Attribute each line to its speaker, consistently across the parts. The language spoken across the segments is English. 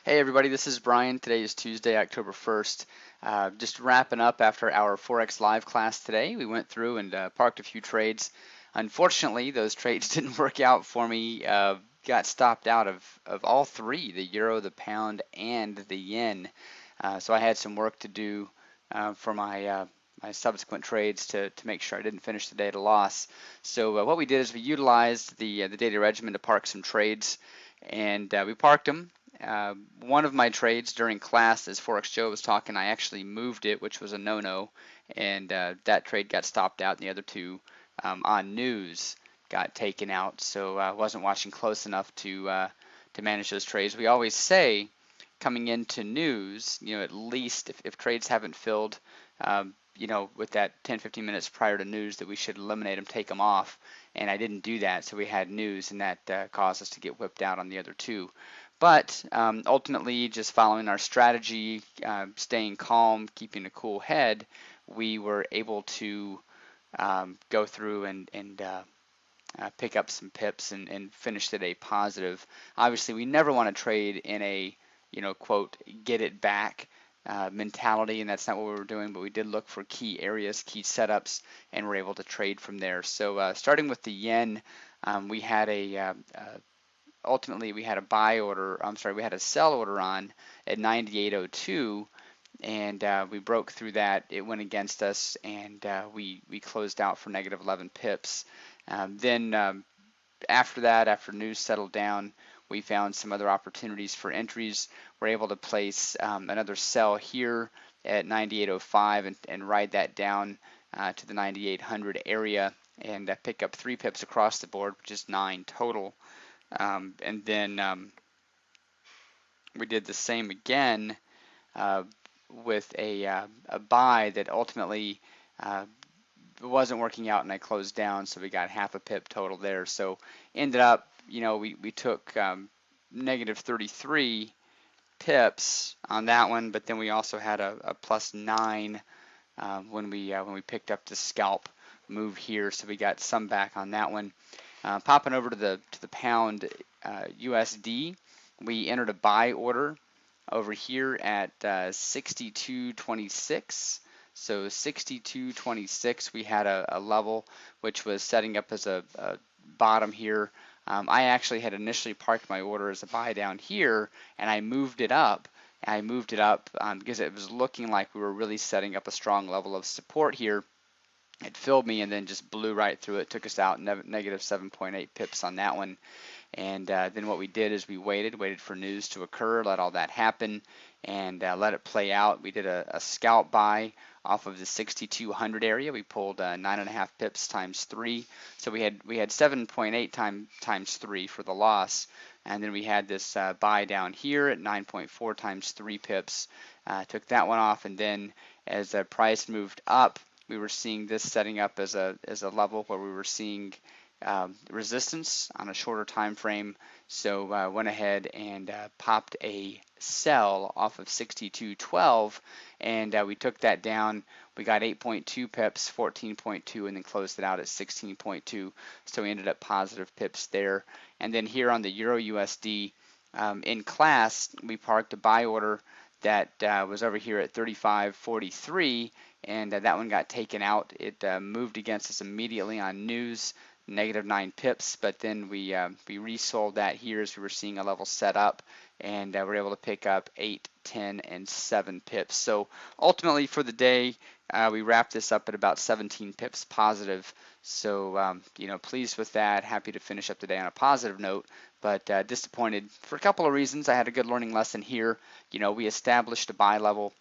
Speaker 1: Hey everybody, this is Brian. Today is Tuesday, October 1st. Just wrapping up after our Forex Live class today. We went through and parked a few trades. Unfortunately, those trades didn't work out for me. Got stopped out of all three, the euro, the pound, and the yen. So I had some work to do for my subsequent trades to make sure I didn't finish the day at a loss. So what we did is we utilized the daily regimen to park some trades, and we parked them. One of my trades during class, as Forex Joe was talking, I actually moved it, which was a no-no, and that trade got stopped out, and the other two on news got taken out. So I wasn't watching close enough to manage those trades. We always say coming into news, at least if trades haven't filled, with that 10-15 minutes prior to news, that we should eliminate them, take them off, and I didn't do that, so we had news, and that caused us to get whipped out on the other two. But ultimately, just following our strategy, staying calm, keeping a cool head, we were able to go through and pick up some pips and finish the day positive. Obviously, we never want to trade in a, quote, get it back mentality, and that's not what we were doing, but we did look for key areas, key setups, and were able to trade from there. So starting with the yen, we had ultimately we had a buy order, we had a sell order on at 98.02, and we broke through that. It went against us, and we closed out for negative 11 pips. Then after that, after news settled down, we found some other opportunities for entries. We're able to place another sell here at 98.05 and ride that down to the 9800 area and pick up 3 pips across the board, which is 9 total. And then we did the same again with a buy that ultimately wasn't working out, and I closed down, so we got half a pip total there. So ended up, we took negative 33 pips on that one, but then we also had a plus 9 when we picked up the scalp move here, so we got some back on that one. Popping over to the pound USD, we entered a buy order over here at 62.26. So 62.26, we had a level which was setting up as a bottom here. I actually had initially parked my order as a buy down here, and I moved it up. Because it was looking like we were really setting up a strong level of support here. It filled me and then just blew right through it, took us out negative 7.8 pips on that one. And then what we did is we waited for news to occur, let all that happen, and let it play out. We did a scalp buy off of the 6200 area. We pulled 9.5 pips times 3, so we had 7.8 times 3 for the loss. And then we had this buy down here at 9.4 times 3 pips. Took that one off, and then as the price moved up, we were seeing this setting up as a level where we were seeing resistance on a shorter time frame. So went ahead and popped a sell off of 62.12, and we took that down. We got 8.2 pips, 14.2, and then closed it out at 16.2. So we ended up positive pips there. And then here on the Euro USD, in class, we parked a buy order that was over here at 35.43, and that one got taken out. It moved against us immediately on news, negative 9 pips, but then we resold that here as we were seeing a level set up, and we're able to pick up 8, 10, and 7 pips. So ultimately for the day, we wrapped this up at about 17 pips positive. So pleased with that, happy to finish up the day on a positive note, but disappointed for a couple of reasons. I had a good learning lesson here. We established a buy level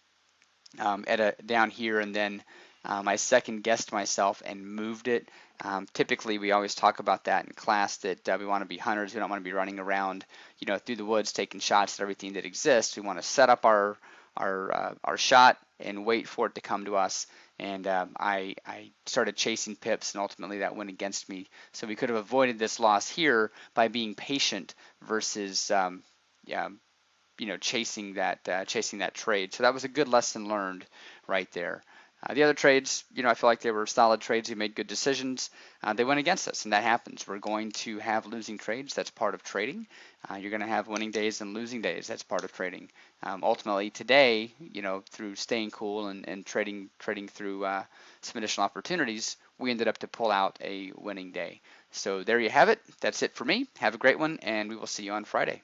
Speaker 1: down here, and then I second guessed myself and moved it. Typically, we always talk about that in class, that we want to be hunters. We don't want to be running around, through the woods taking shots at everything that exists. We want to set up our shot and wait for it to come to us. And I started chasing pips, and ultimately that went against me. So we could have avoided this loss here by being patient versus chasing that trade. So that was a good lesson learned right there. The other trades, I feel like they were solid trades. We made good decisions. They went against us, and that happens. We're going to have losing trades. That's part of trading. You're going to have winning days and losing days. That's part of trading. Ultimately, today, through staying cool and trading through some additional opportunities, we ended up to pull out a winning day. So there you have it. That's it for me. Have a great one, and we will see you on Friday.